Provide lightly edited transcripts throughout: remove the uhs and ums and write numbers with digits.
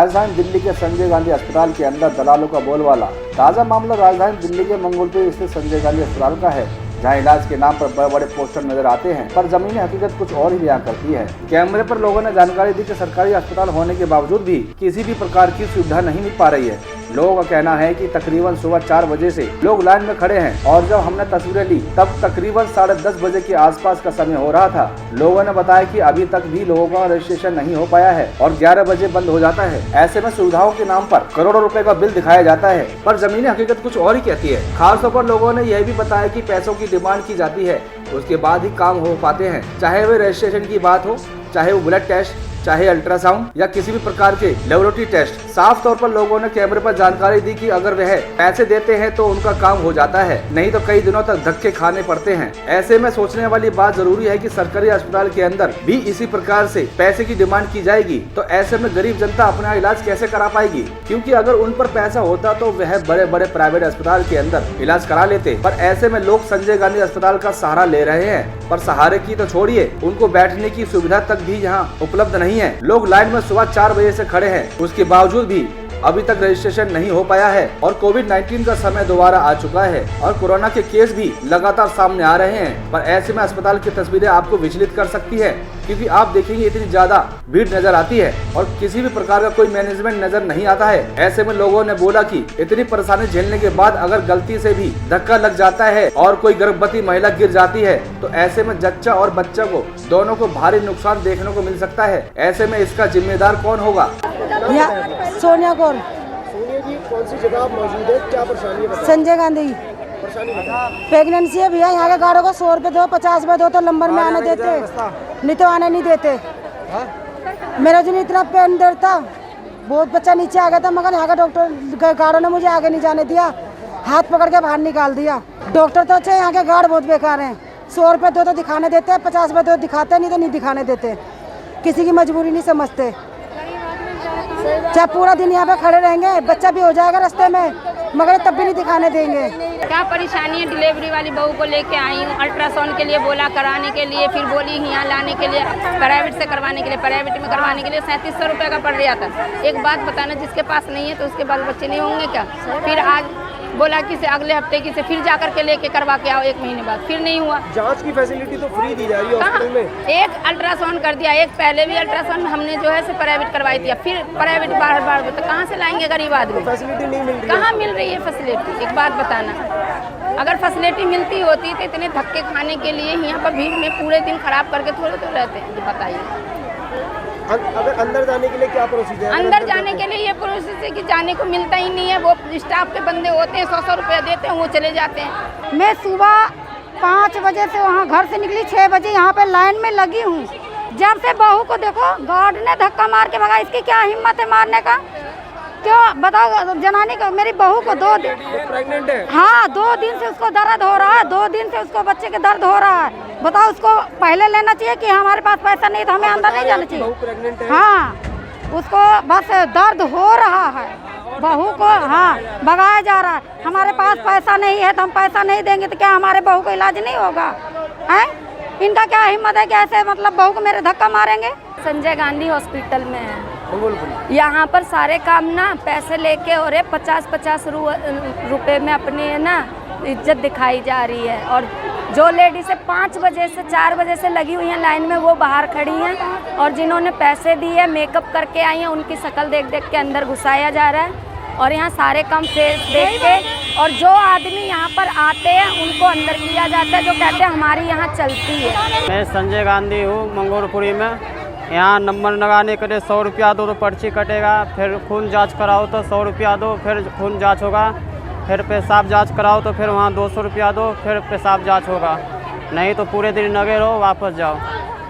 राजधानी दिल्ली के संजय गांधी अस्पताल के अंदर दलालों का बोलबाला। ताज़ा मामला राजधानी दिल्ली के मंगोलपुर स्थित संजय गांधी अस्पताल का है, जहां इलाज के नाम पर बड़े बड़े पोस्टर नजर आते हैं, पर जमीनी हकीकत कुछ और ही बयां करती है। कैमरे पर लोगों ने जानकारी दी कि सरकारी अस्पताल होने के बावजूद भी किसी भी प्रकार की सुविधा नहीं मिल पा रही है। लोगों का कहना है कि तकरीबन सुबह 4 बजे से लोग लाइन में खड़े हैं और जब हमने तस्वीरें ली तब तकरीबन 10:30 बजे के आसपास का समय हो रहा था। लोगों ने बताया कि अभी तक भी लोगों का रजिस्ट्रेशन नहीं हो पाया है और 11 बजे बंद हो जाता है। ऐसे में सुविधाओं के नाम पर करोड़ों रुपए का बिल दिखाया जाता है, पर जमीनी हकीकत कुछ और ही कहती है। खासतौर पर लोगों ने यह भी बताया कि पैसों की डिमांड की जाती है, उसके बाद ही काम हो पाते हैं, चाहे वे रजिस्ट्रेशन की बात हो, चाहे वो ब्लड टेस्ट, चाहे अल्ट्रासाउंड या किसी भी प्रकार के लेबोरेटरी टेस्ट। साफ तौर पर लोगों ने कैमरे पर जानकारी दी कि अगर वह पैसे देते हैं तो उनका काम हो जाता है, नहीं तो कई दिनों तक धक्के खाने पड़ते हैं। ऐसे में सोचने वाली बात जरूरी है कि सरकारी अस्पताल के अंदर भी इसी प्रकार से पैसे की डिमांड की जाएगी तो ऐसे में गरीब जनता अपना इलाज कैसे करा पाएगी, क्योंकि अगर उन पर पैसा होता तो वह बड़े बड़े प्राइवेट अस्पताल के अंदर इलाज करा लेते। पर ऐसे में लोग संजय गांधी अस्पताल का सहारा ले रहे हैं, पर सहारे की तो छोड़िए, उनको बैठने की सुविधा तक भी यहाँ उपलब्ध नहीं है। लोग लाइन में सुबह 4 बजे से खड़े हैं, उसके बावजूद भी अभी तक रजिस्ट्रेशन नहीं हो पाया है और कोविड-19 का समय दोबारा आ चुका है और कोरोना के केस भी लगातार सामने आ रहे हैं। पर ऐसे में अस्पताल की तस्वीरें आपको विचलित कर सकती है, क्योंकि आप देखेंगे इतनी ज्यादा भीड़ नजर आती है और किसी भी प्रकार का कोई मैनेजमेंट नजर नहीं आता है। ऐसे में लोगों ने बोला कि इतनी परेशानी झेलने के बाद अगर गलती से भी धक्का लग जाता है और कोई गर्भवती महिला गिर जाती है तो ऐसे में जच्चा और बच्चा को दोनों को भारी नुकसान देखने को मिल सकता है। ऐसे में इसका जिम्मेदार कौन होगा? सोनिया कौर। सोनिया जी, कौन सी जगह आप मौजूद है, क्या परेशानी है? संजय गांधी। परेशानी बताइए। प्रेगनेंसी है भैया, यहाँ के गाड़ियों को 100 रुपए दो, 50 रुपए दो तो नंबर में आने देते, नहीं तो आने नहीं देते। मेरा जो इतना पेन दर्द था, बहुत बच्चा नीचे आ गया था, मगर यहाँ का डॉक्टर गार्डों ने मुझे आगे नहीं जाने दिया, हाथ पकड़ के बाहर निकाल दिया। डॉक्टर तो अच्छे, यहाँ के गार्ड बहुत बेकार हैं। 100 रुपए दो तो दिखाने देते, 50 रुपए दो दिखाते, नहीं तो नहीं दिखाने देते। किसी की मजबूरी नहीं समझते। चाहे पूरा दिन यहाँ पे खड़े रहेंगे, बच्चा भी हो जाएगा रास्ते में, मगर तब भी नहीं दिखाने देंगे। क्या परेशानी है? डिलीवरी वाली बहू को लेके आई हूँ, अल्ट्रासाउंड के लिए बोला कराने के लिए, फिर बोली यहाँ लाने के लिए, प्राइवेट से करवाने के लिए, प्राइवेट में करवाने के लिए 3700 रुपये का पड़ रहा था। एक बात बताना, जिसके पास नहीं है तो उसके बाल बच्चे नहीं होंगे क्या? फिर आज बोला कि से अगले हफ्ते की से फिर जाकर के लेके करवा के आओ, 1 महीने बाद, फिर नहीं हुआ। जांच की फैसिलिटी तो फ्री दी जा रही है हॉस्पिटल में। एक अल्ट्रासाउंड कर दिया, एक पहले भी अल्ट्रासाउंड हमने जो है से प्राइवेट करवाई थी, फिर प्राइवेट बार तो कहाँ से लाएंगे गरीब आदमी? फैसिलिटी नहीं मिल रही, कहाँ मिल रही है फैसिलिटी? एक बात बताना, अगर फैसिलिटी मिलती होती तो इतने धक्के खाने के लिए यहाँ पर भीड़ में पूरे दिन खराब करके थोड़े तो रहते हैं? बताइए। अगर अंदर जाने के लिए क्या प्रोसीजर है? अंदर जाने के लिए ये प्रोसेस है कि जाने को मिलता ही नहीं है, वो स्टाफ के बंदे होते हैं, 100 रुपया देते हैं, वो चले जाते हैं। मैं सुबह 5 बजे से वहाँ घर से निकली, 6 बजे यहाँ पे लाइन में लगी हूँ। जब से बहू को देखो गार्ड ने धक्का मार के भगा, इसकी क्या हिम्मत है मारने का? क्यों बताओ? जनानी को, मेरी बहू को 2 दिन प्रेग्नेंट है। हाँ, 2 दिन से उसको दर्द हो रहा है, 2 दिन से उसको बच्चे के दर्द हो रहा है। बताओ, उसको पहले लेना चाहिए कि हमारे पास पैसा नहीं तो हमें अंदर नहीं जाना चाहिए। प्रेग्नेंट है। हाँ, उसको बस दर्द हो रहा है, बहू को हाँ भगाया जा रहा है। हमारे पास पैसा नहीं है तो हम पैसा नहीं देंगे तो क्या हमारे बहू को इलाज नहीं होगा? है इनका क्या हिम्मत है कि ऐसे मतलब बहू को मेरे धक्का मारेंगे? संजय गांधी हॉस्पिटल में है, यहाँ पर सारे काम ना पैसे लेके और 50-50 रुपए में अपनी है ना इज्जत दिखाई जा रही है। और जो लेडी से 5 बजे से 4 बजे से लगी हुई हैं लाइन में, वो बाहर खड़ी हैं, और जिन्होंने पैसे दिए मेकअप करके आई हैं, उनकी शक्ल देख देख के अंदर घुसाया जा रहा है। और यहाँ सारे काम फेस देख के, और जो आदमी यहाँ पर आते हैं उनको अंदर किया जाता है, जो कहते हैं हमारी यहाँ चलती है। मैं संजय गांधी हूँ, मंगोलपुरी में। यहाँ नंबर लगाने के लिए 100 रुपया दो तो पर्ची कटेगा, फिर खून जांच कराओ तो 100 रुपया दो, फिर खून जांच होगा, फिर पेशाब जांच कराओ तो फिर वहाँ 200 रुपया दो, फिर पेशाब जांच होगा, नहीं तो पूरे दिन लगे रहो, वापस जाओ।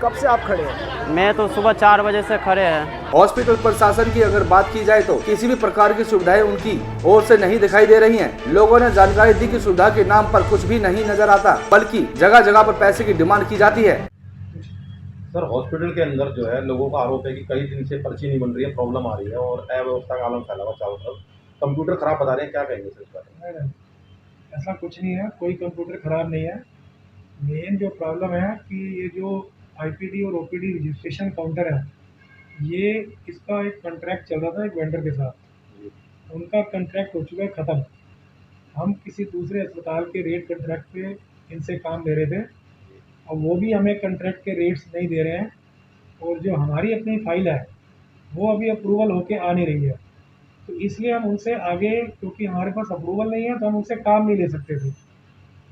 कब से आप खड़े हैं? मैं तो सुबह 4 बजे से खड़े हैं। हॉस्पिटल प्रशासन की अगर बात की जाए तो किसी भी प्रकार की सुविधाएं उनकी ओर से नहीं दिखाई दे रही हैं। लोगों ने जानकारी दी कि सुविधा के नाम पर कुछ भी नहीं नजर आता, बल्कि जगह जगह पर पैसे की डिमांड की जाती है। सर, हॉस्पिटल के अंदर जो है लोगों का आरोप है कि कई दिन से पर्ची नहीं बन रही है, प्रॉब्लम आ रही है और अव्यवस्था का आलम फैला हुआ चारों तरफ। कंप्यूटर खराब बता रहे हैं, क्या कहेंगे सर इस बारे में? ऐसा कुछ नहीं है, कोई कंप्यूटर खराब नहीं है। मेन जो प्रॉब्लम है कि ये जो आईपीडी और ओपीडी रजिस्ट्रेशन काउंटर है, ये इसका एक कॉन्ट्रैक्ट चल रहा था एक वेंडर के साथ, उनका कॉन्ट्रैक्ट हो चुका है ख़त्म। हम किसी दूसरे अस्पताल के रेट कॉन्ट्रैक्ट पे इनसे काम ले रहे थे और वो भी हमें कॉन्ट्रैक्ट के रेट्स नहीं दे रहे हैं, और जो हमारी अपनी फ़ाइल है वो अभी अप्रूवल होके आ नहीं रही है। तो इसलिए हम उनसे आगे, क्योंकि हमारे पास अप्रूवल नहीं है तो हम उनसे काम नहीं ले सकते थे।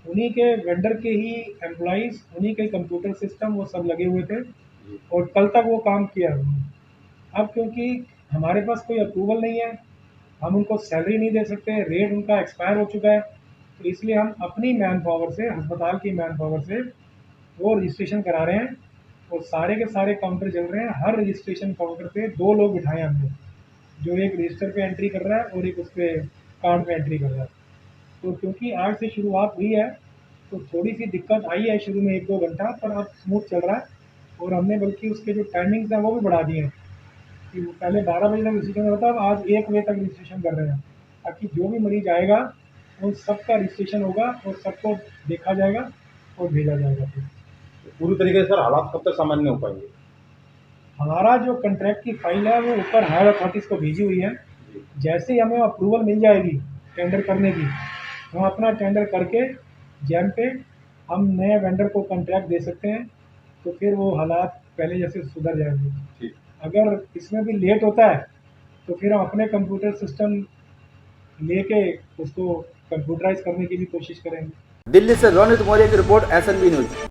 उन्हीं के वेंडर के ही एम्प्लॉइज़, उन्हीं के कंप्यूटर सिस्टम वो सब लगे हुए थे और कल तक वो काम किया उन्होंने। अब क्योंकि हमारे पास कोई अप्रूवल नहीं है, हम उनको सैलरी नहीं दे सकते, रेट उनका एक्सपायर हो चुका है, तो इसलिए हम अपनी मैन पावर से, अस्पताल की मैन पावर से वो रजिस्ट्रेशन करा रहे हैं और सारे के सारे काउंटर चल रहे हैं। हर रजिस्ट्रेशन काउंटर पे 2 लोग बिठाए हमने, जो एक रजिस्टर पे एंट्री कर रहा है और एक उस पे कार्ड पे एंट्री कर रहा है। तो क्योंकि आज से शुरुआत हुई है तो थोड़ी सी दिक्कत आई है शुरू में 1-2 घंटा, पर अब स्मूथ चल रहा है और हमने बल्कि उसके जो टाइमिंग्स हैं वो भी बढ़ा दिए हैं कि पहले 12 बजे तक रजिस्ट्रेशन होता है, अब आज 1 बजे तक रजिस्ट्रेशन कर रहे हैं, ताकि जो भी मरीज आएगा उन सबका रजिस्ट्रेशन होगा और सबको देखा जाएगा और भेजा जाएगा। फिर पूरी तरीके से सर हालात कब तक सामान्य हो पाएंगे? हमारा जो कॉन्ट्रैक्ट की फाइल है वो ऊपर हायर अथॉरिटीज़ को भेजी हुई है। जैसे ही हमें अप्रूवल मिल जाएगी टेंडर करने की, हम अपना टेंडर करके जैम पे हम नए वेंडर को कॉन्ट्रैक्ट दे सकते हैं, तो फिर वो हालात पहले जैसे सुधर जाएंगे। ठीक। अगर इसमें भी लेट होता है तो फिर हम अपने कंप्यूटर सिस्टम लेके उसको कंप्यूटराइज करने की भी कोशिश करेंगे। दिल्ली से रोनित मौर्य की रिपोर्ट, SNB न्यूज।